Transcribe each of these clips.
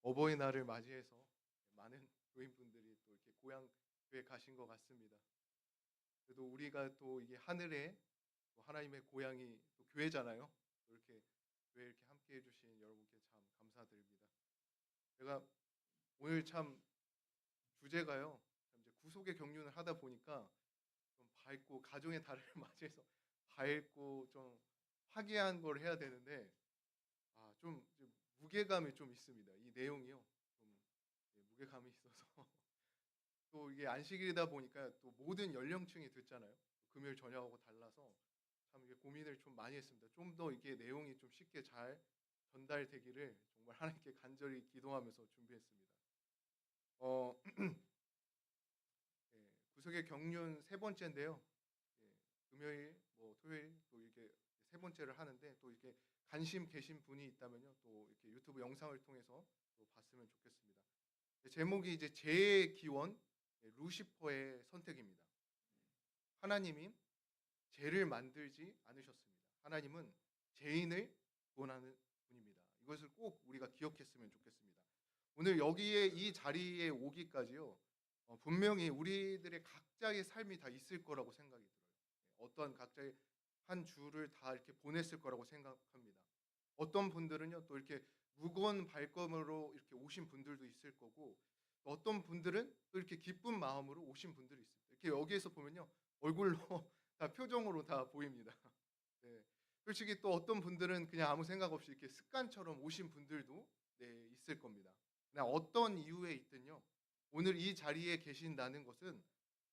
어버이날을 맞이해서 많은 교인분들이 또 이렇게 고향 교회 가신 것 같습니다. 그래도 우리가 또 이게 하늘에 또 하나님의 고향이 또 교회잖아요. 또 이렇게 교회 이렇게 함께해 주신 여러분께 참 감사드립니다. 제가 오늘 참 주제가요. 참 이제 구속의 경륜을 하다 보니까 좀 밝고 가정의 달을 맞이해서 밝고 좀 화기애애한 걸 해야 되는데 좀 무게감이 좀 있습니다. 이 내용이요. 좀 무게감이 있어서 또 이게 안식일이다 보니까 또 모든 연령층이 듣잖아요. 금요일 저녁하고 달라서 참 이게 고민을 좀 많이 했습니다. 좀 더 이게 내용이 좀 쉽게 잘 전달되기를 정말 하나님께 간절히 기도하면서 준비했습니다. 어 구속의 경륜 세 번째인데요. 금요일 뭐 토요일 또 이렇게 세 번째를 하는데 또 이렇게 관심 계신 분이 있다면요. 또 이렇게 유튜브 영상을 통해서 또 봤으면 좋겠습니다. 제목이 이제 죄의 기원 루시퍼의 선택입니다. 하나님이 죄를 만들지 않으셨습니다. 하나님은 죄인을 구원하는 분입니다. 이것을 꼭 우리가 기억했으면 좋겠습니다. 오늘 여기에 이 자리에 오기까지요. 분명히 우리들의 각자의 삶이 다 있을 거라고 생각이 들어요. 어떠한 각자의 한 주를 다 이렇게 보냈을 거라고 생각합니다. 어떤 분들은요, 또 이렇게 무거운 발걸음으로 이렇게 오신 분들도 있을 거고, 또 어떤 분들은 또 이렇게 기쁜 마음으로 오신 분들이 있습니다. 이렇게 여기에서 보면요, 얼굴로 다 표정으로 다 보입니다. 네. 솔직히 또 어떤 분들은 그냥 아무 생각 없이 이렇게 습관처럼 오신 분들도 있을 겁니다. 그냥 어떤 이유에 있든요. 오늘 이 자리에 계신다는 것은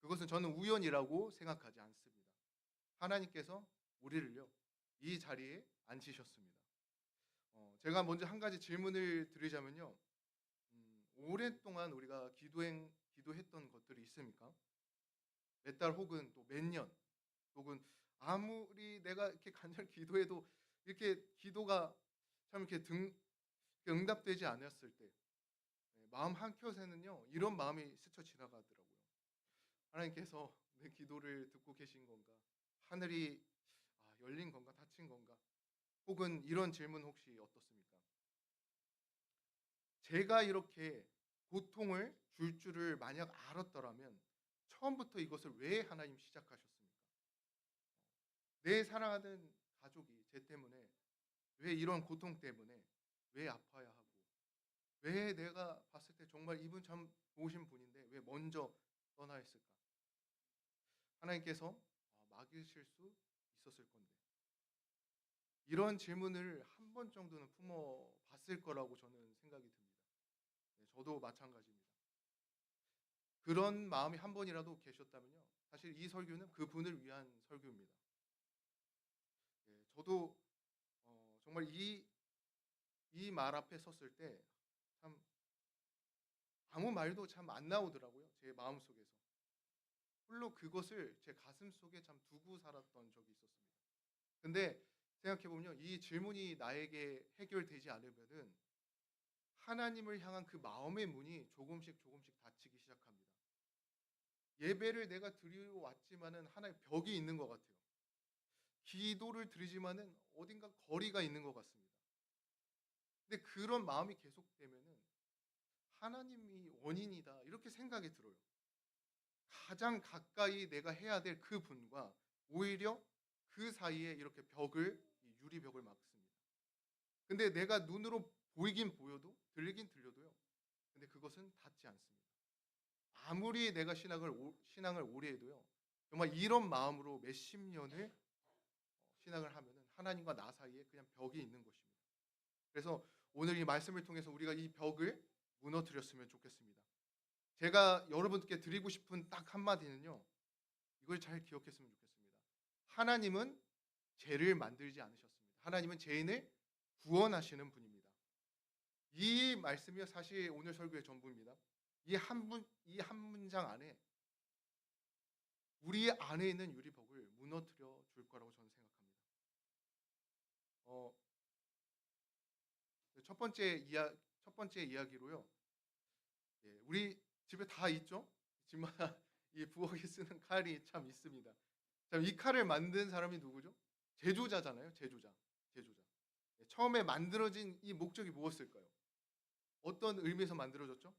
그것은 저는 우연이라고 생각하지 않습니다. 하나님께서 우리를요. 이 자리에 앉히셨습니다. 제가 먼저 한 가지 질문을 드리자면요. 오랫동안 우리가 기도했던 것들이 있습니까? 몇 달 혹은 또 몇 년 혹은 아무리 내가 이렇게 간절히 기도해도 이렇게 기도가 참 이렇게 응답되지 않았을 때 마음 한켠에는요. 이런 마음이 스쳐 지나가더라고요. 하나님께서 내 기도를 듣고 계신 건가? 하늘이 열린 건가? 닫힌 건가? 혹은 이런 질문 혹시 어떻습니까? 제가 이렇게 고통을 줄 줄을 만약 알았더라면 처음부터 이것을 왜 하나님 시작하셨습니까? 내 사랑하는 가족이 쟤 때문에 왜 이런 고통 때문에 왜 아파야 하고 왜 내가 봤을 때 정말 이분 참 좋으신 분인데 왜 먼저 떠나 있을까? 하나님께서 막으실 수 있었을 건데 이런 질문을 한 번 정도는 품어 봤을 거라고 저는 생각이 듭니다. 네, 저도 마찬가지입니다. 그런 마음이 한 번이라도 계셨다면요. 사실 이 설교는 그분을 위한 설교입니다. 저도 정말 이 말 앞에 섰을 때 참 아무 말도 참 안 나오더라고요. 제 마음속에서. 홀로 그것을 제 가슴속에 참 두고 살았던 적이 있었습니다. 근데 생각해 보면요. 이 질문이 나에게 해결되지 않으면은 하나님을 향한 그 마음의 문이 조금씩 조금씩 닫히기 시작합니다. 예배를 내가 드리러 왔지만은 하나의 벽이 있는 것 같아요. 기도를 드리지만은 어딘가 거리가 있는 것 같습니다. 근데 그런 마음이 계속되면은 '하나님이 원인이다.' 이렇게 생각이 들어요. 가장 가까이 내가 해야 될 그분과 오히려 그 사이에 이렇게 이 유리벽을 막습니다. 근데 내가 눈으로 보이긴 보여도 들리긴 들려도요. 근데 그것은 닿지 않습니다. 아무리 내가 신앙을 오래 해도요. 정말 이런 마음으로 몇십 년을 신앙을 하면은 하나님과 나 사이에 그냥 벽이 있는 것입니다. 그래서 오늘 이 말씀을 통해서 우리가 이 벽을 무너뜨렸으면 좋겠습니다. 제가 여러분께 드리고 싶은 딱 한마디는요. 이걸 잘 기억했으면 좋겠습니다. 하나님은 죄를 만들지 않으셨습니다. 하나님은 죄인을 구원하시는 분입니다. 이 말씀이 사실 오늘 설교의 전부입니다. 이 한 문장 안에 우리 안에 있는 유리벽을 무너뜨려 줄 거라고 저는 생각합니다. 어, 첫 번째 이야기로요. 우리 집에 다 있죠? 집마다 이 부엌에 쓰는 칼이 참 있습니다. 자, 이 칼을 만든 사람이 누구죠? 제조자잖아요. 제조자. 처음에 만들어진 이 목적이 무엇일까요? 어떤 의미에서 만들어졌죠?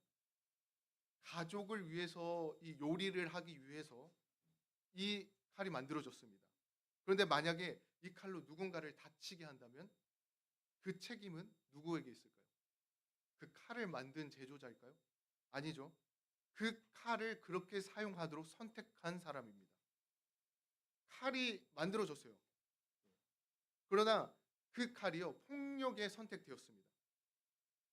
가족을 위해서 이 요리를 하기 위해서 이 칼이 만들어졌습니다. 그런데 만약에 이 칼로 누군가를 다치게 한다면 그 책임은 누구에게 있을까요? 그 칼을 만든 제조자일까요? 아니죠. 그 칼을 그렇게 사용하도록 선택한 사람입니다. 칼이 만들어졌어요. 그러나 그 칼이요, 폭력에 선택되었습니다.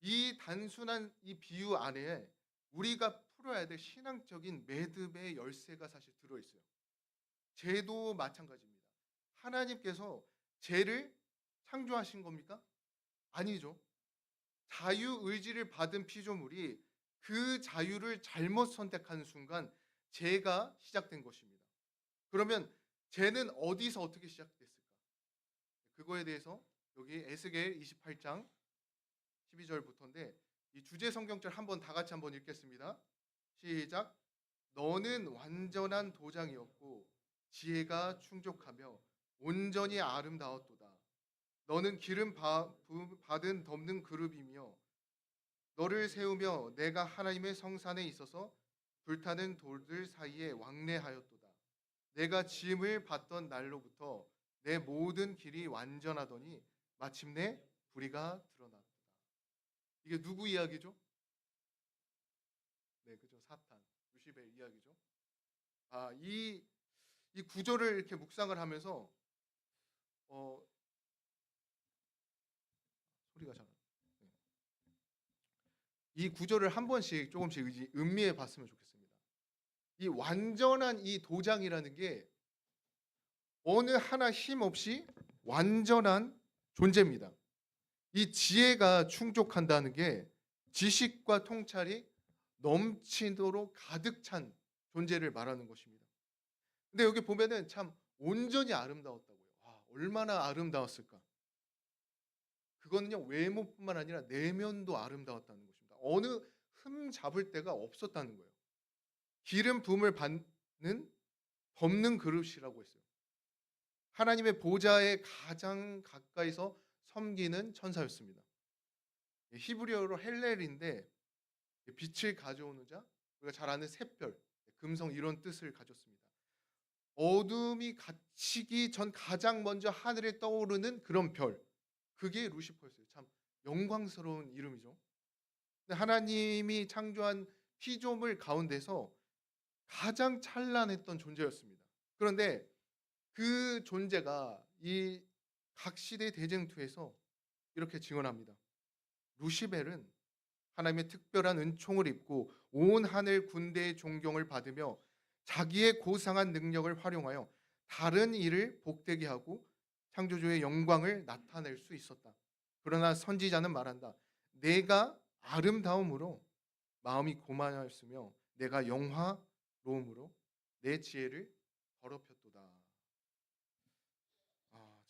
이 단순한 이 비유 안에 우리가 풀어야 될 신앙적인 매듭의 열쇠가 사실 들어있어요. 죄도 마찬가지입니다. 하나님께서 죄를 창조하신 겁니까? 아니죠. 자유의지를 받은 피조물이 그 자유를 잘못 선택하는 순간 죄가 시작된 것입니다. 그러면 죄는 어디서 어떻게 시작됐을까? 그거에 대해서 여기 에스겔 28장 12절부터인데 이 주제 성경절 한번 다 같이 한번 읽겠습니다. 시작. 너는 완전한 도장이었고 지혜가 충족하며 온전히 아름다웠도다. 너는 받은 덮는 그룹이며 너를 세우며 내가 하나님의 성산에 있어서 불타는 돌들 사이에 왕래하였도다. 내가 지음을 받던 날로부터 내 모든 길이 완전하더니 마침내 불의가 드러났다. 이게 누구 이야기죠? 네, 그죠. 사탄, 루시벨 이야기죠. 이 구절을 이렇게 묵상을 하면서 소리가 잘 안. 네. 이 구절을 한 번씩 조금씩 음미해 봤으면 좋겠습니다. 이 완전한 이 도장이라는 게 어느 하나 힘 없이 완전한 존재입니다. 이 지혜가 충족한다는 게 지식과 통찰이 넘치도록 가득 찬 존재를 말하는 것입니다. 근데 여기 보면은 참 온전히 아름다웠다고요. 와, 얼마나 아름다웠을까? 그거는요, 외모뿐만 아니라 내면도 아름다웠다는 것입니다. 어느 흠 잡을 데가 없었다는 거예요. 기름 부음을 받는 덮는 그릇이라고 했어요. 하나님의 보좌에 가장 가까이서 섬기는 천사였습니다. 히브리어로 헬렐인데 빛을 가져오는 자, 우리가 잘 아는 샛별, 금성 이런 뜻을 가졌습니다. 어둠이 갇히기 전 가장 먼저 하늘에 떠오르는 그런 별, 그게 루시퍼였어요. 참 영광스러운 이름이죠. 근데 하나님이 창조한 피조물 가운데서 가장 찬란했던 존재였습니다. 그런데 그 존재가 이 각 시대 대쟁투에서 이렇게 증언합니다. 루시벨은 하나님의 특별한 은총을 입고 온 하늘 군대의 존경을 받으며 자기의 고상한 능력을 활용하여 다른 이를 복되게 하고 창조주의 영광을 나타낼 수 있었다. 그러나 선지자는 말한다. 내가 아름다움으로 마음이 고만하였으며 내가 영화로움으로 내 지혜를 더럽혔도다.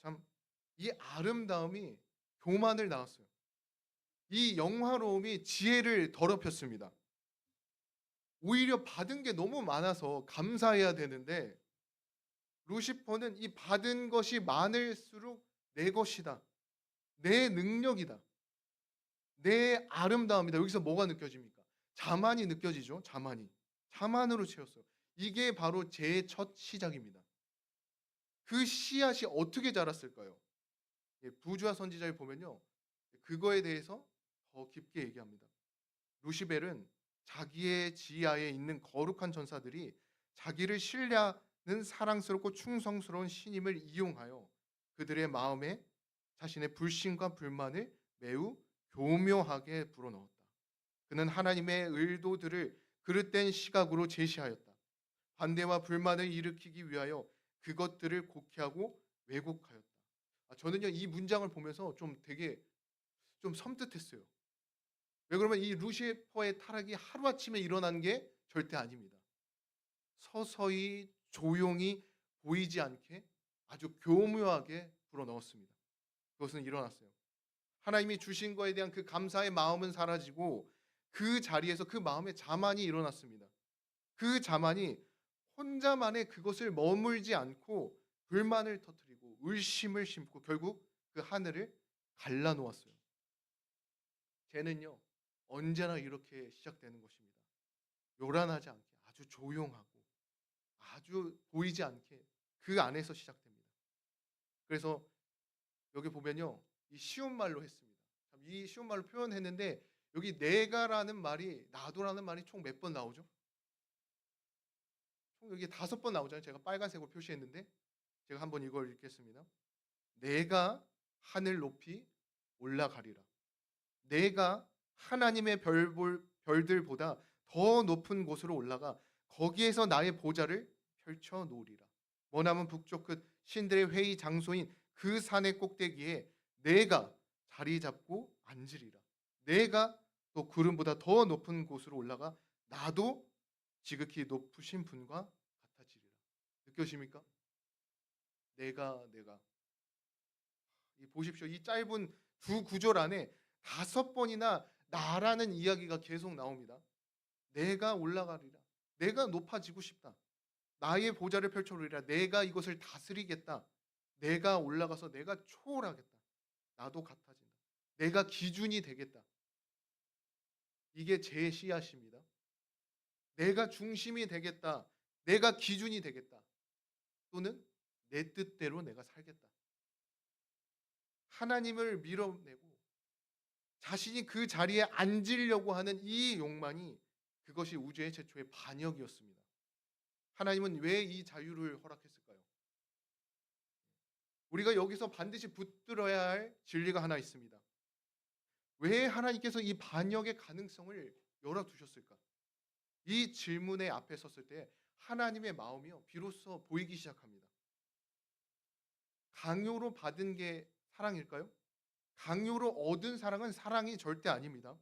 참 이 아름다움이 교만을 낳았어요. 이 영화로움이 지혜를 더럽혔습니다. 오히려 받은 게 너무 많아서 감사해야 되는데 루시퍼는 이 받은 것이 많을수록 내 것이다. 내 능력이다. 내 아름다움이다. 여기서 뭐가 느껴집니까? 자만이 느껴지죠. 자만으로 채웠어요. 이게 바로 제 첫 시작입니다. 그 씨앗이 어떻게 자랐을까요? 부주와 선지자를 보면요, 그거에 대해서 더 깊게 얘기합니다. 루시벨은 자기의 지하에 있는 거룩한 전사들이 자기를 신뢰하는 사랑스럽고 충성스러운 신임을 이용하여 그들의 마음에 자신의 불신과 불만을 매우 교묘하게 불어넣었다. 그는 하나님의 의도들을 그릇된 시각으로 제시하였다. 반대와 불만을 일으키기 위하여 그것들을 곡해하고 왜곡하였다. 저는요, 이 문장을 보면서 좀 되게 좀 섬뜩했어요. 왜 그러면 이 루시퍼의 타락이 하루아침에 일어난 게 절대 아닙니다. 서서히 조용히 보이지 않게 아주 교묘하게 불어넣었습니다. 그것은 일어났어요. 하나님이 주신 거에 대한 그 감사의 마음은 사라지고 그 자리에서 그 마음에 자만이 일어났습니다. 그 자만이 혼자만의 그것을 머물지 않고 불만을 터뜨리고 의심을 심고 결국 그 하늘을 갈라놓았어요. 쟤는요, 언제나 이렇게 시작되는 것입니다. 요란하지 않게 아주 조용하고 아주 보이지 않게 그 안에서 시작됩니다. 그래서 여기 보면요. 이 쉬운 말로 했습니다. 참 이 쉬운 말로 표현했는데 여기 내가라는 말이 나도라는 말이 총 몇 번 나오죠? 총 여기 5번 나오잖아요. 제가 빨간색으로 표시했는데 제가 한번 이걸 읽겠습니다. 내가 하늘 높이 올라가리라. 내가 하나님의 별들보다 더 높은 곳으로 올라가 거기에서 나의 보좌를 펼쳐 놓으리라. 머나먼 북쪽 끝 신들의 회의 장소인 그 산의 꼭대기에 내가 자리 잡고 앉으리라. 내가 또 구름보다 더 높은 곳으로 올라가 나도 지극히 높으신 분과 같아지리라. 느껴집니까? 내가 이 보십시오. 이 짧은 두 구절 안에 5번이나 나라는 이야기가 계속 나옵니다. 내가 올라가리라. 내가 높아지고 싶다. 나의 보좌를 펼쳐놓으리라. 내가 이것을 다스리겠다. 내가 올라가서 내가 초월하겠다. 나도 같아진다. 내가 기준이 되겠다. 이게 제 씨앗입니다. 내가 중심이 되겠다. 내가 기준이 되겠다. 또는 내 뜻대로 내가 살겠다. 하나님을 밀어내고 자신이 그 자리에 앉으려고 하는 이 욕망이 그것이 우주의 최초의 반역이었습니다. 하나님은 왜 이 자유를 허락했을까요? 우리가 여기서 반드시 붙들어야 할 진리가 하나 있습니다. 왜 하나님께서 이 반역의 가능성을 열어두셨을까? 이 질문에 앞에 섰을 때 하나님의 마음이요 비로소 보이기 시작합니다. 강요로 받은 게 사랑일까요? 강요로 얻은 사랑은 사랑이 절대 아닙니다.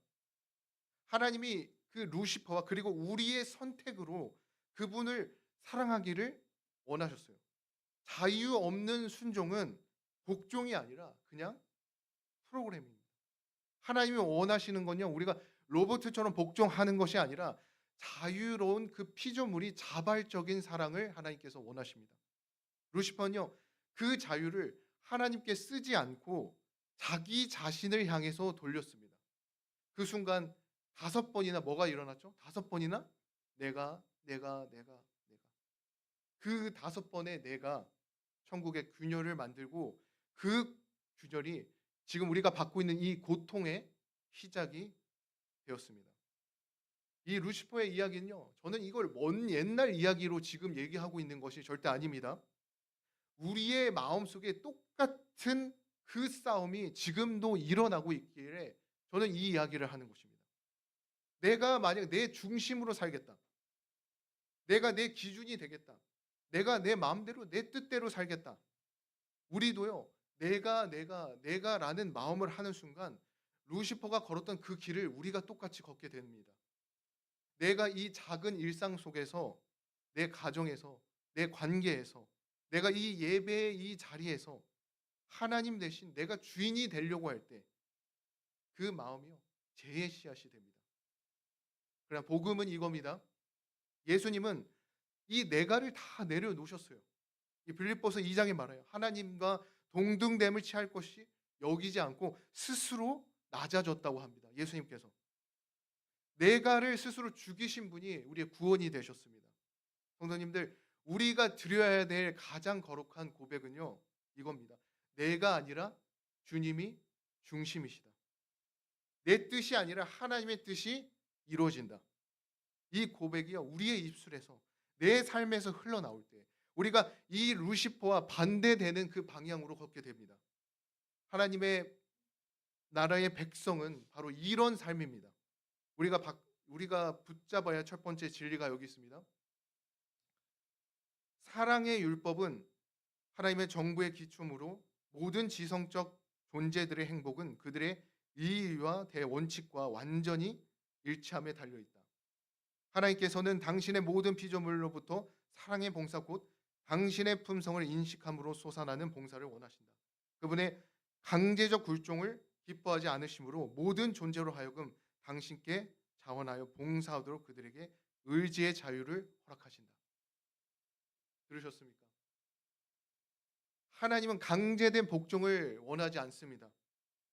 하나님이 그 루시퍼와 그리고 우리의 선택으로 그분을 사랑하기를 원하셨어요. 자유 없는 순종은 복종이 아니라 그냥 프로그램입니다. 하나님이 원하시는 건요. 우리가 로봇처럼 복종하는 것이 아니라 자유로운 그 피조물이 자발적인 사랑을 하나님께서 원하십니다. 루시퍼는요. 그 자유를 하나님께 쓰지 않고 자기 자신을 향해서 돌렸습니다. 그 순간 5번이나 뭐가 일어났죠? 5번이나 내가. 그 5번의 내가 천국의 균열을 만들고 그 균열이 지금 우리가 받고 있는 이 고통의 시작이 되었습니다. 이 루시퍼의 이야기는요. 저는 이걸 먼 옛날 이야기로 지금 얘기하고 있는 것이 절대 아닙니다. 우리의 마음속에 똑같은 그 싸움이 지금도 일어나고 있기에 저는 이 이야기를 하는 것입니다. 내가 만약 내 중심으로 살겠다. 내가 내 기준이 되겠다. 내가 내 마음대로 내 뜻대로 살겠다. 우리도요. 내가라는 마음을 하는 순간 루시퍼가 걸었던 그 길을 우리가 똑같이 걷게 됩니다. 내가 이 작은 일상 속에서 내 가정에서 내 관계에서 내가 이 예배의 이 자리에서 하나님 대신 내가 주인이 되려고 할 때 그 마음이요. 죄의 씨앗이 됩니다. 그러나 복음은 이겁니다. 예수님은 이 내가를 다 내려놓으셨어요. 이 빌립보서 2장에 말해요. 하나님과 동등됨을 취할 것이 여기지 않고 스스로 낮아졌다고 합니다. 예수님께서. 내가를 스스로 죽이신 분이 우리의 구원이 되셨습니다. 성도님들, 우리가 드려야 될 가장 거룩한 고백은요. 이겁니다. 내가 아니라 주님이 중심이시다. 내 뜻이 아니라 하나님의 뜻이 이루어진다. 이 고백이요. 우리의 입술에서 내 삶에서 흘러나올 때 우리가 이 루시퍼와 반대되는 그 방향으로 걷게 됩니다. 하나님의 나라의 백성은 바로 이런 삶입니다. 우리가 붙잡아야 할 첫 번째 진리가 여기 있습니다. 사랑의 율법은 하나님의 정부의 기초므로 모든 지성적 존재들의 행복은 그들의 이의와 대원칙과 완전히 일치함에 달려 있다. 하나님께서는 당신의 모든 피조물로부터 사랑의 봉사 곧 당신의 품성을 인식함으로 솟아나는 봉사를 원하신다. 그분의 강제적 굴종을 기뻐하지 않으심으로 모든 존재로 하여금 당신께 자원하여 봉사하도록 그들에게 의지의 자유를 허락하신다. 들으셨습니까? 하나님은 강제된 복종을 원하지 않습니다.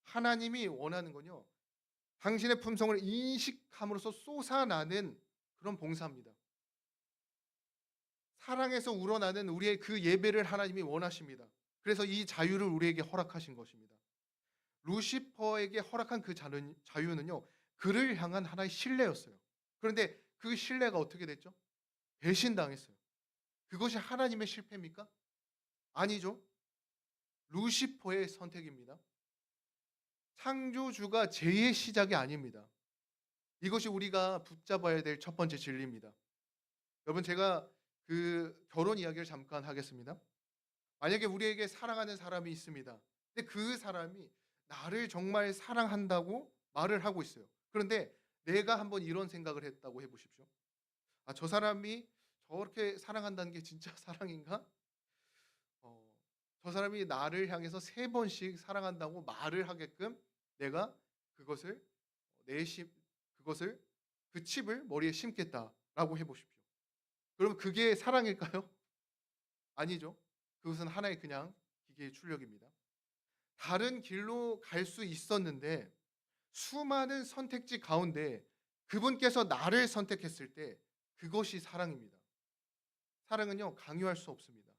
하나님이 원하는 건요. 당신의 품성을 인식함으로써 솟아나는 그런 봉사입니다. 사랑에서 우러나는 우리의 그 예배를 하나님이 원하십니다. 그래서 이 자유를 우리에게 허락하신 것입니다. 루시퍼에게 허락한 그 자유는요. 그를 향한 하나의 신뢰였어요. 그런데 그 신뢰가 어떻게 됐죠? 배신당했어요. 그것이 하나님의 실패입니까? 아니죠. 루시퍼의 선택입니다. 창조주가 죄의 시작이 아닙니다. 이것이 우리가 붙잡아야 될 첫 번째 진리입니다. 여러분, 제가 그 결혼 이야기를 잠깐 하겠습니다. 만약에 우리에게 사랑하는 사람이 있습니다. 근데 그 사람이 나를 정말 사랑한다고 말을 하고 있어요. 그런데 내가 한번 이런 생각을 했다고 해 보십시오. '아, 저 사람이 저렇게 사랑한다는 게 진짜 사랑인가? 어 저 사람이 나를 향해서 세 번씩 사랑한다고 말을 하게끔 내가 그것을 내 심 그것을 그 칩을 머리에 심겠다.'라고 해 보십시오. 그럼 그게 사랑일까요? 아니죠. 그것은 하나의 그냥 기계의 출력입니다. 다른 길로 갈 수 있었는데 수많은 선택지 가운데 그분께서 나를 선택했을 때 그것이 사랑입니다. 사랑은요, 강요할 수 없습니다.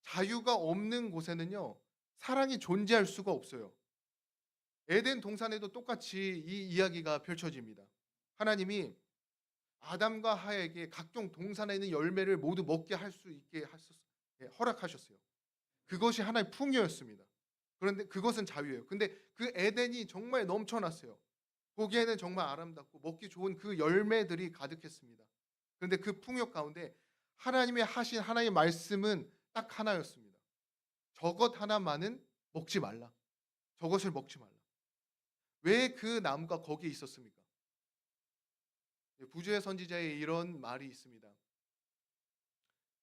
자유가 없는 곳에는요, 사랑이 존재할 수가 없어요. 에덴 동산에도 똑같이 이 이야기가 펼쳐집니다. 하나님이 아담과 하에게 각종 동산에 있는 열매를 모두 먹게 할 수 있게 허락하셨어요. 그것이 하나의 풍요였습니다. 그런데 그것은 자유예요. 근데 그 에덴이 정말 넘쳐났어요. 보기에는 정말 아름답고 먹기 좋은 그 열매들이 가득했습니다. 그런데 그 풍요 가운데 하나님의 하신 하나의 말씀은 딱 하나였습니다. 저것 하나만은 먹지 말라. 저것을 먹지 말라. 왜 그 나무가 거기에 있었습니까? 부주의 선지자의 이런 말이 있습니다.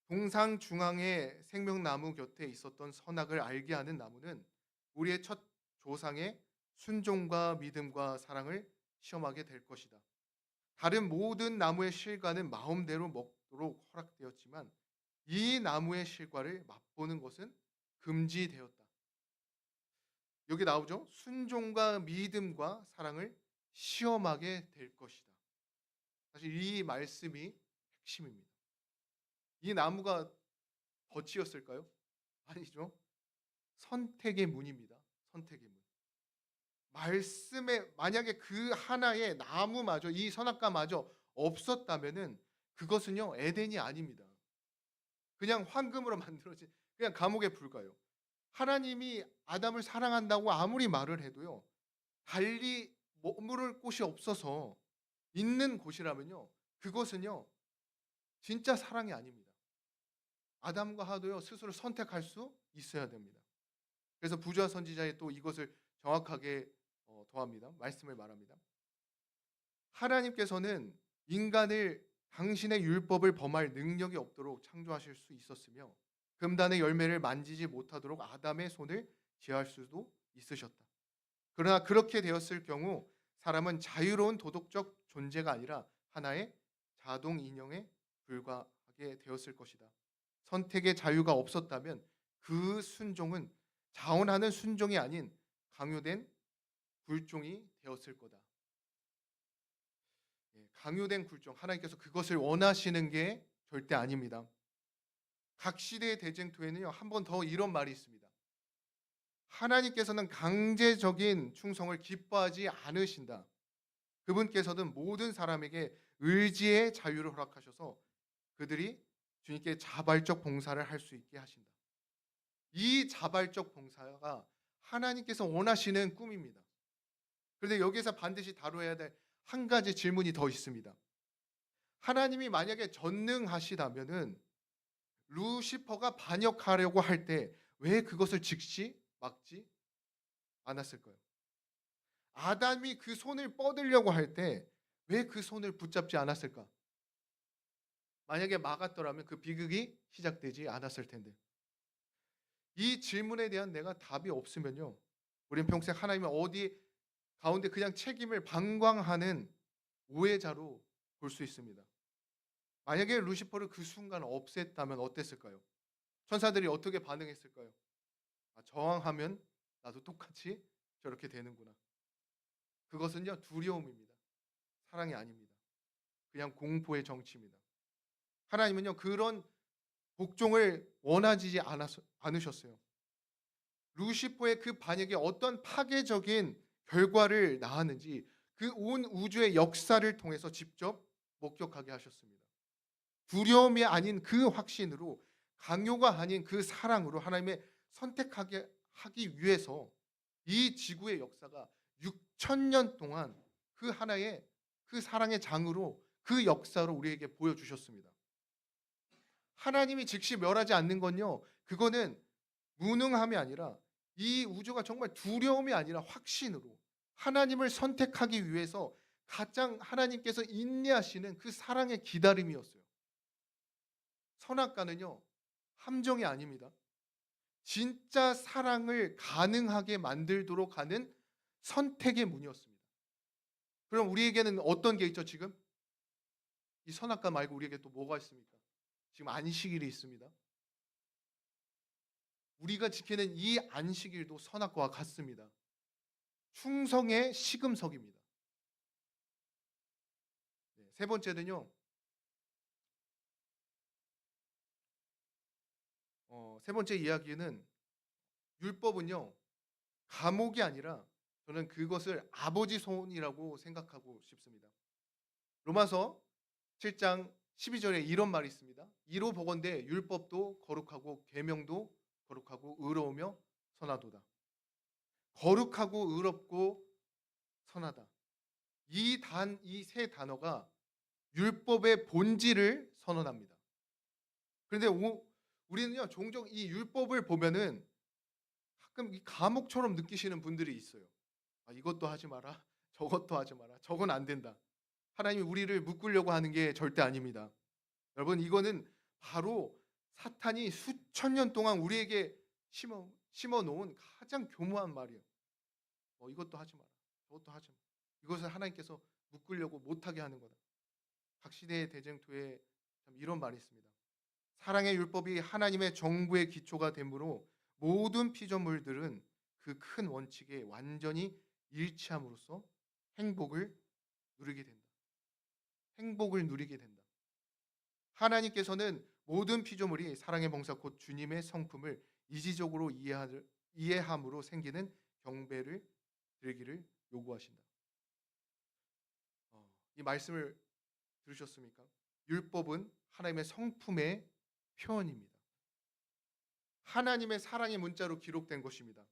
동상 중앙의 생명나무 곁에 있었던 선악을 알게 하는 나무는 우리의 첫 조상의 순종과 믿음과 사랑을 시험하게 될 것이다. 다른 모든 나무의 실과는 마음대로 먹도록 허락되었지만 이 나무의 실과를 맛보는 것은 금지되었다. 여기 나오죠? 순종과 믿음과 사랑을 시험하게 될 것이다. 사실 이 말씀이 핵심입니다. 이 나무가 덫이었을까요? 아니죠. 선택의 문입니다. 선택의 문. 말씀에 만약에 그 하나의 나무마저 이 선악과마저 없었다면은 그것은요 에덴이 아닙니다. 그냥 황금으로 만들어진 그냥 감옥에 불과해요. 하나님이 아담을 사랑한다고 아무리 말을 해도요 달리 머무를 곳이 없어서 있는 곳이라면요 그것은요 진짜 사랑이 아닙니다. 아담과 하도요 스스로 선택할 수 있어야 됩니다. 그래서 부자 선지자의 또 이것을 정확하게 더합니다. 말씀을 말합니다. 하나님께서는 인간을 당신의 율법을 범할 능력이 없도록 창조하실 수 있었으며 금단의 열매를 만지지 못하도록 아담의 손을 제어할 수도 있으셨다. 그러나 그렇게 되었을 경우 사람은 자유로운 도덕적 존재가 아니라 하나의 자동 인형에 불과하게 되었을 것이다. 선택의 자유가 없었다면 그 순종은 자원하는 순종이 아닌 강요된 굴종이 되었을 거다. 강요된 굴종, 하나님께서 그것을 원하시는 게 절대 아닙니다. 각 시대의 대쟁투에는요 한 번 더 이런 말이 있습니다. 하나님께서는 강제적인 충성을 기뻐하지 않으신다. 그분께서는 모든 사람에게 의지의 자유를 허락하셔서 그들이 주님께 자발적 봉사를 할 수 있게 하신다. 이 자발적 봉사가 하나님께서 원하시는 꿈입니다. 그런데 여기에서 반드시 다뤄야 될 한 가지 질문이 더 있습니다. 하나님이 만약에 전능하시다면은 루시퍼가 반역하려고 할 때 왜 그것을 즉시 막지 않았을까요? 아담이 그 손을 뻗으려고 할 때 왜 그 손을 붙잡지 않았을까? 만약에 막았더라면 그 비극이 시작되지 않았을 텐데. 이 질문에 대한 내가 답이 없으면요. 우리는 평생 하나님의 어디 가운데 그냥 책임을 방광하는 우회자로 볼 수 있습니다. 만약에 루시퍼를 그 순간 없앴다면 어땠을까요? 천사들이 어떻게 반응했을까요? 아, 저항하면 나도 똑같이 저렇게 되는구나. 그것은요 두려움입니다. 사랑이 아닙니다. 그냥 공포의 정치입니다. 하나님은요 그런 복종을 원하지 않으셨어요. 루시퍼의 그 반역이 어떤 파괴적인 결과를 낳았는지 그 온 우주의 역사를 통해서 직접 목격하게 하셨습니다. 두려움이 아닌 그 확신으로, 강요가 아닌 그 사랑으로 하나님의 선택하게 하기 위해서 이 지구의 역사가 6천 년 동안 그 하나의 그 사랑의 장으로, 그 역사로 우리에게 보여주셨습니다. 하나님이 즉시 멸하지 않는 건요, 그거는 무능함이 아니라, 이 우주가 정말 두려움이 아니라 확신으로 하나님을 선택하기 위해서 가장 하나님께서 인내하시는 그 사랑의 기다림이었어요. 선악과는요 함정이 아닙니다. 진짜 사랑을 가능하게 만들도록 하는 선택의 문이었습니다. 그럼 우리에게는 어떤 게 있죠 지금? 이 선악과 말고 우리에게 또 뭐가 있습니까? 지금 안식일이 있습니다. 우리가 지키는 이 안식일도 선악과와 같습니다. 충성의 시금석입니다. 네, 세 번째는요. 세 번째 이야기는 율법은요. 감옥이 아니라 저는 그것을 아버지 손이라고 생각하고 싶습니다. 로마서 7장 12절에 이런 말이 있습니다. 이로 보건대 율법도 거룩하고 계명도 거룩하고 의로우며 선하도다. 거룩하고 의롭고 선하다. 이 세 단어가 율법의 본질을 선언합니다. 그런데 우리는요 종종 이 율법을 보면은 가끔 이 감옥처럼 느끼시는 분들이 있어요. 아, 이것도 하지 마라, 저것도 하지 마라, 저건 안 된다. 하나님이 우리를 묶으려고 하는 게 절대 아닙니다. 여러분, 이거는 바로 사탄이 수천 년 동안 우리에게 심어 놓은 가장 교묘한 말이에요. 이것도 하지 마라, 저것도 하지 마라. 이것을 하나님께서 묶으려고 못하게 하는 거다. 각 시대의 대쟁투에 참 이런 말이 있습니다. 사랑의 율법이 하나님의 정부의 기초가 되므로 모든 피조물들은 그 큰 원칙에 완전히 일치함으로써 행복을 누리게 된다. 행복을 누리게 된다. 하나님께서는 모든 피조물이 사랑의 봉사 곧 주님의 성품을 이지적으로 이해함으로 생기는 경배를 드리기를 요구하신다. 이 말씀을 들으셨습니까? 율법은 하나님의 성품의 표현입니다. 하나님의 사랑의 문자로 기록된 것입니다.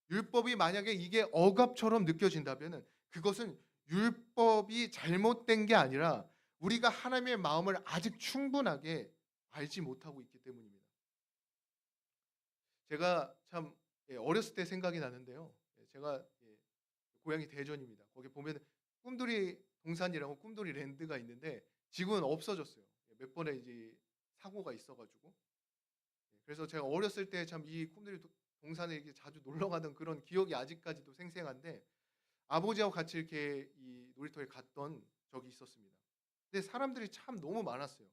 율법이 만약에 이게 억압처럼 느껴진다면 그것은 율법이 잘못된 게 아니라 우리가 하나님의 마음을 아직 충분하게 알지 못하고 있기 때문입니다. 제가 참 어렸을 때 생각이 나는데요. 제가 고향이 대전입니다. 거기 보면 꿈돌이 동산이라고 꿈돌이 랜드가 있는데 지금은 없어졌어요. 몇 번의 이제 사고가 있어가지고. 그래서 제가 어렸을 때 참 이 꿈돌이 동산에 이렇게 자주 놀러 가던 그런 기억이 아직까지도 생생한데 아버지하고 같이 이렇게 이 놀이터에 갔던 적이 있었습니다. 근데 사람들이 참 너무 많았어요.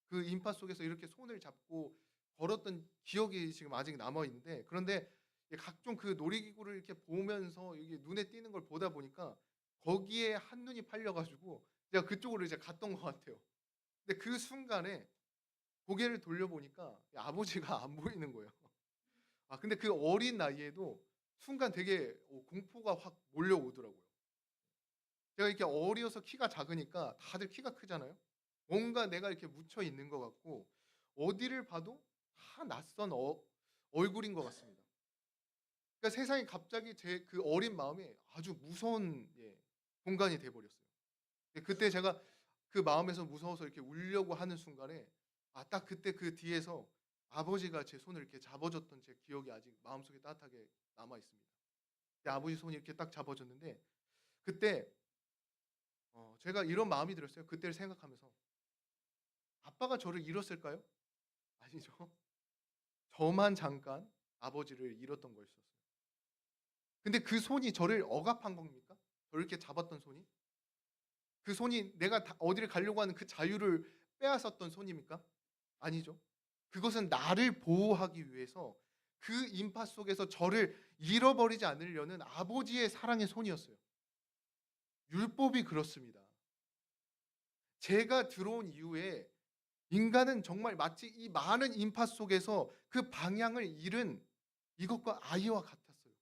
그 인파 속에서 이렇게 손을 잡고 걸었던 기억이 지금 아직 남아 있는데, 그런데 각종 그 놀이기구를 이렇게 보면서 이게 눈에 띄는 걸 보다 보니까 거기에 한눈이 팔려 가지고 제가 그쪽으로 이제 갔던 것 같아요. 근데 그 순간에 고개를 돌려보니까 아버지가 안 보이는 거예요. 근데 그 어린 나이에도 순간 되게 공포가 확 몰려오더라고요. 제가 이렇게 어려서 키가 작으니까 다들 키가 크잖아요. 뭔가 내가 이렇게 묻혀 있는 것 같고 어디를 봐도 다 낯선 얼굴인 것 같습니다. 그러니까 세상이 갑자기 제 그 어린 마음에 아주 무서운 공간이 돼 버렸어요. 그때 제가 그 마음에서 무서워서 이렇게 울려고 하는 순간에 딱 그때 그 뒤에서 아버지가 제 손을 이렇게 잡아줬던 제 기억이 아직 마음속에 따뜻하게 남아 있습니다. 아버지 손이 이렇게 딱 잡아줬는데 그때 제가 이런 마음이 들었어요. 그때를 생각하면서 아빠가 저를 잃었을까요? 아니죠. 저만 잠깐 아버지를 잃었던 거였었어요. 근데 그 손이 저를 억압한 겁니까? 저를 이렇게 잡았던 손이? 그 손이 내가 어디를 가려고 하는 그 자유를 빼앗았던 손입니까? 아니죠. 그것은 나를 보호하기 위해서 그 인파 속에서 저를 잃어버리지 않으려는 아버지의 사랑의 손이었어요. 율법이 그렇습니다. 제가 들어온 이후에 인간은 정말 마치 이 많은 인파 속에서 그 방향을 잃은 이것과 아이와 같았어요.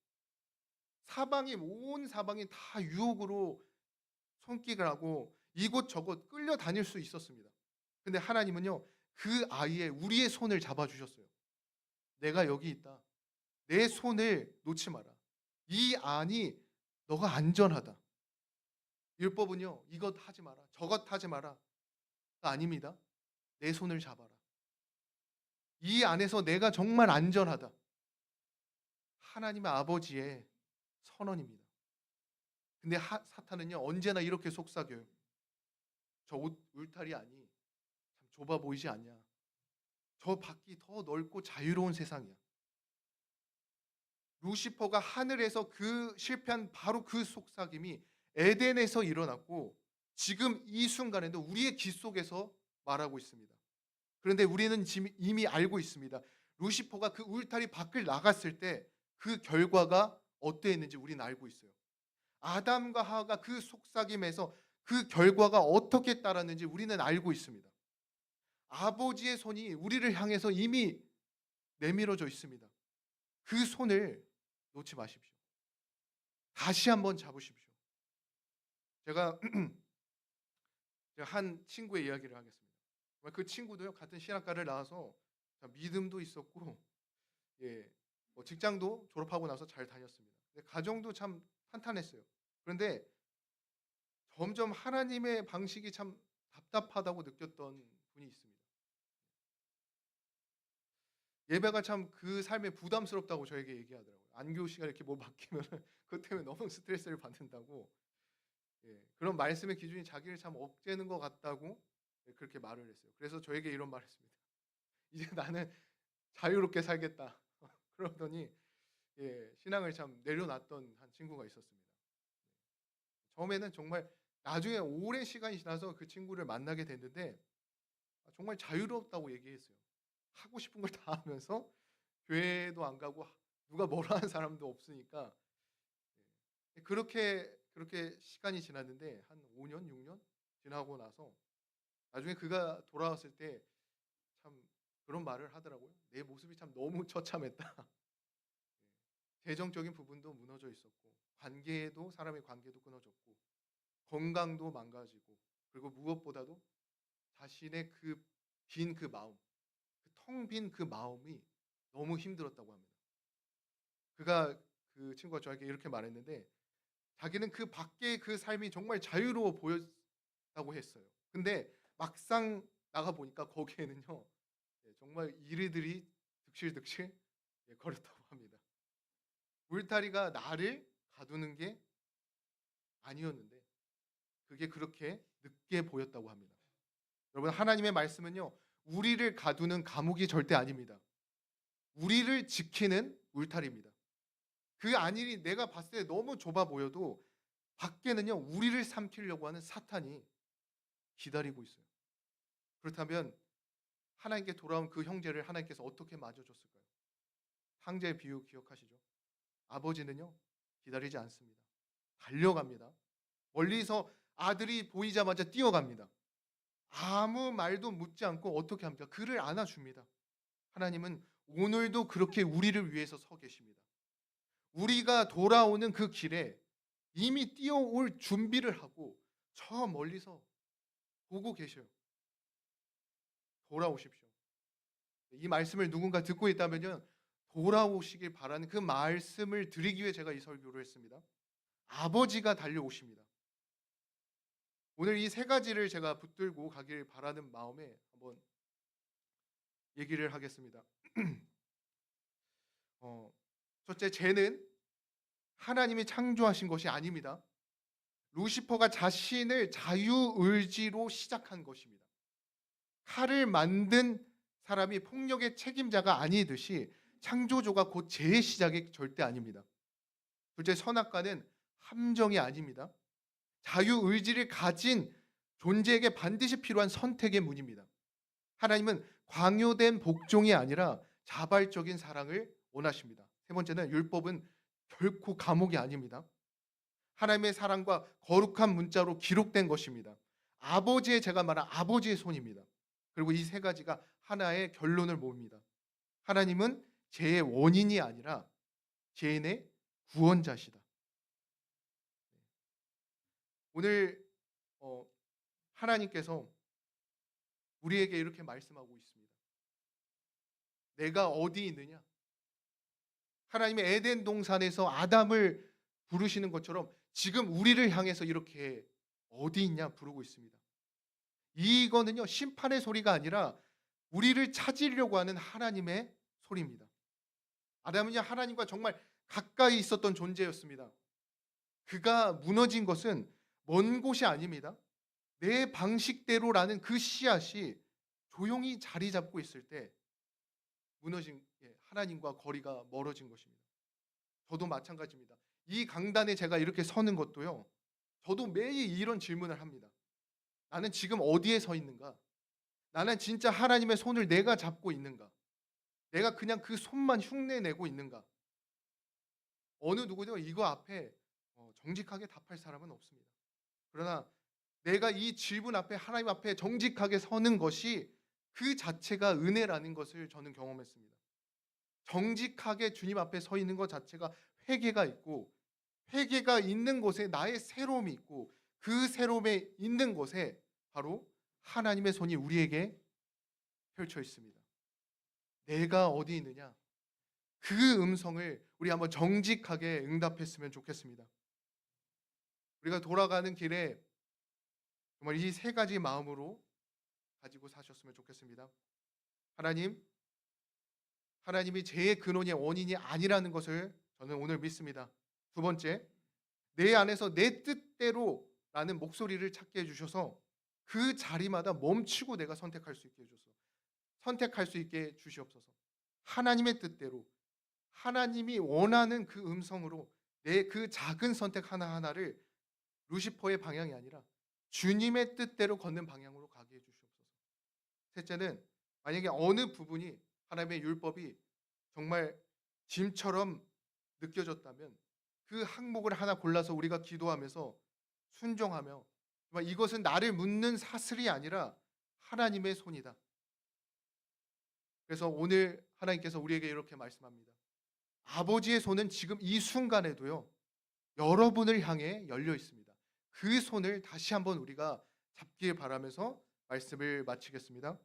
온 사방이 다 유혹으로 손길을 하고 이곳저곳 끌려다닐 수 있었습니다. 근데 하나님은요, 그 아이의 우리의 손을 잡아 주셨어요. 내가 여기 있다. 내 손을 놓지 마라. 이 안이 너가 안전하다. 율법은요, 이것 하지 마라. 저것 하지 마라. 아닙니다. 내 손을 잡아라. 이 안에서 내가 정말 안전하다. 하나님의 아버지의 선언입니다. 근데 사탄은요, 언제나 이렇게 속삭여요. 저 울타리 아니? 참 좁아 보이지 않냐? 저 밖이 더 넓고 자유로운 세상이야. 루시퍼가 하늘에서 그 실패한 바로 그 속삭임이 에덴에서 일어났고 지금 이 순간에도 우리의 귀 속에서 말하고 있습니다. 그런데 우리는 이미 알고 있습니다. 루시퍼가 그 울타리 밖을 나갔을 때 그 결과가 어떠했는지 우리는 알고 있어요. 아담과 하와가 그 속삭임에서 그 결과가 어떻게 따랐는지 우리는 알고 있습니다. 아버지의 손이 우리를 향해서 이미 내밀어져 있습니다. 그 손을 놓지 마십시오. 다시 한번 잡으십시오. 제가 한 친구의 이야기를 하겠습니다. 그 친구도요, 같은 신학과를 나와서 믿음도 있었고, 직장도 졸업하고 나서 잘 다녔습니다. 가정도 참 탄탄했어요. 그런데 점점 하나님의 방식이 참 답답하다고 느꼈던 분이 있습니다. 예배가 참 그 삶에 부담스럽다고 저에게 얘기하더라고요. 안교 시간에 이렇게 뭐 맡기면 그것 때문에 너무 스트레스를 받는다고. 그런 말씀의 기준이 자기를 참 억제는 것 같다고 그렇게 말을 했어요. 그래서 저에게 이런 말을 했습니다. 이제 나는 자유롭게 살겠다. 그러더니 신앙을 참 내려놨던 한 친구가 있었습니다. 처음에는 정말 나중에 오랜 시간이 지나서 그 친구를 만나게 됐는데 정말 자유롭다고 얘기했어요. 하고 싶은 걸 다 하면서 교회도 안 가고 누가 뭐라 하는 사람도 없으니까 그렇게 시간이 지났는데 한 5년, 6년 지나고 나서 나중에 그가 돌아왔을 때 참 그런 말을 하더라고요. 내 모습이 참 너무 처참했다. 재정적인 부분도 무너져 있었고 사람의 관계도 끊어졌고 건강도 망가지고 그리고 무엇보다도 자신의 그 빈 그 마음, 텅 빈 그 마음이 너무 힘들었다고 합니다. 그 친구가 저에게 이렇게 말했는데 자기는 그 밖에 그 삶이 정말 자유로워 보였다고 했어요. 근데 막상 나가 보니까 거기에는요, 정말 이리들이 득실득실 거렸다고 합니다. 울타리가 나를 가두는 게 아니었는데 그게 그렇게 늦게 보였다고 합니다. 여러분, 하나님의 말씀은요, 우리를 가두는 감옥이 절대 아닙니다. 우리를 지키는 울타리입니다. 그 안일이 내가 봤을 때 너무 좁아 보여도 밖에는요, 우리를 삼키려고 하는 사탄이 기다리고 있어요. 그렇다면 하나님께 돌아온 그 형제를 하나님께서 어떻게 맞아줬을까요? 황제의 비유 기억하시죠? 아버지는요, 기다리지 않습니다. 달려갑니다. 멀리서 아들이 보이자마자 뛰어갑니다. 아무 말도 묻지 않고 어떻게 합니까? 그를 안아줍니다. 하나님은 오늘도 그렇게 우리를 위해서 서 계십니다. 우리가 돌아오는 그 길에 이미 뛰어올 준비를 하고 저 멀리서 보고 계셔요. 돌아오십시오. 이 말씀을 누군가 듣고 있다면요, 돌아오시길 바라는 그 말씀을 드리기 위해 제가 이 설교를 했습니다. 아버지가 달려오십니다. 오늘 이 세 가지를 제가 붙들고 가길 바라는 마음에 한번 얘기를 하겠습니다. 첫째, 죄는 하나님이 창조하신 것이 아닙니다. 루시퍼가 자신을 자유의지로 시작한 것입니다. 칼을 만든 사람이 폭력의 책임자가 아니듯이 창조주가 곧 죄의 시작이 절대 아닙니다. 둘째, 선악과는 함정이 아닙니다. 자유의지를 가진 존재에게 반드시 필요한 선택의 문입니다. 하나님은 광요된 복종이 아니라 자발적인 사랑을 원하십니다. 세 번째는 율법은 결코 감옥이 아닙니다. 하나님의 사랑과 거룩한 문자로 기록된 것입니다. 아버지의 제가 말한 아버지의 손입니다. 그리고 이 세 가지가 하나의 결론을 모읍니다. 하나님은 죄의 원인이 아니라 죄인의 구원자시다. 오늘 하나님께서 우리에게 이렇게 말씀하고 있습니다. 내가 어디 있느냐? 하나님의 에덴 동산에서 아담을 부르시는 것처럼 지금 우리를 향해서 이렇게 어디 있냐 부르고 있습니다. 이거는요, 심판의 소리가 아니라 우리를 찾으려고 하는 하나님의 소리입니다. 아담은요, 하나님과 정말 가까이 있었던 존재였습니다. 그가 무너진 것은 먼 곳이 아닙니다. 내 방식대로라는 그 씨앗이 조용히 자리 잡고 있을 때 무너진, 하나님과 거리가 멀어진 것입니다. 저도 마찬가지입니다. 이 강단에 제가 이렇게 서는 것도요, 저도 매일 이런 질문을 합니다. 나는 지금 어디에 서 있는가? 나는 진짜 하나님의 손을 내가 잡고 있는가? 내가 그냥 그 손만 흉내내고 있는가? 어느 누구도 이거 앞에 정직하게 답할 사람은 없습니다. 그러나 내가 이 질문 앞에, 하나님 앞에 정직하게 서는 것이 그 자체가 은혜라는 것을 저는 경험했습니다. 정직하게 주님 앞에 서 있는 것 자체가 회개가 있고, 회개가 있는 곳에 나의 새로움이 있고, 그 새로움에 있는 곳에 바로 하나님의 손이 우리에게 펼쳐 있습니다. 내가 어디 있느냐? 그 음성을 우리 한번 정직하게 응답했으면 좋겠습니다. 우리가 돌아가는 길에 정말 이 세 가지 마음으로 가지고 사셨으면 좋겠습니다. 하나님이 죄의 근원의 원인이 아니라는 것을 저는 오늘 믿습니다. 두 번째, 내 안에서 내 뜻대로라는 목소리를 찾게 해주셔서 그 자리마다 멈추고 내가 선택할 수 있게 해주소서. 선택할 수 있게 주시옵소서. 하나님의 뜻대로, 하나님이 원하는 그 음성으로 내 그 작은 선택 하나하나를 루시퍼의 방향이 아니라 주님의 뜻대로 걷는 방향으로 가게 해주시옵소서. 셋째는, 만약에 어느 부분이 하나님의 율법이 정말 짐처럼 느껴졌다면 그 항목을 하나 골라서 우리가 기도하면서 순종하며, 정말 이것은 나를 묻는 사슬이 아니라 하나님의 손이다. 그래서 오늘 하나님께서 우리에게 이렇게 말씀합니다. 아버지의 손은 지금 이 순간에도요, 여러분을 향해 열려 있습니다. 그 손을 다시 한번 우리가 잡길 바라면서 말씀을 마치겠습니다.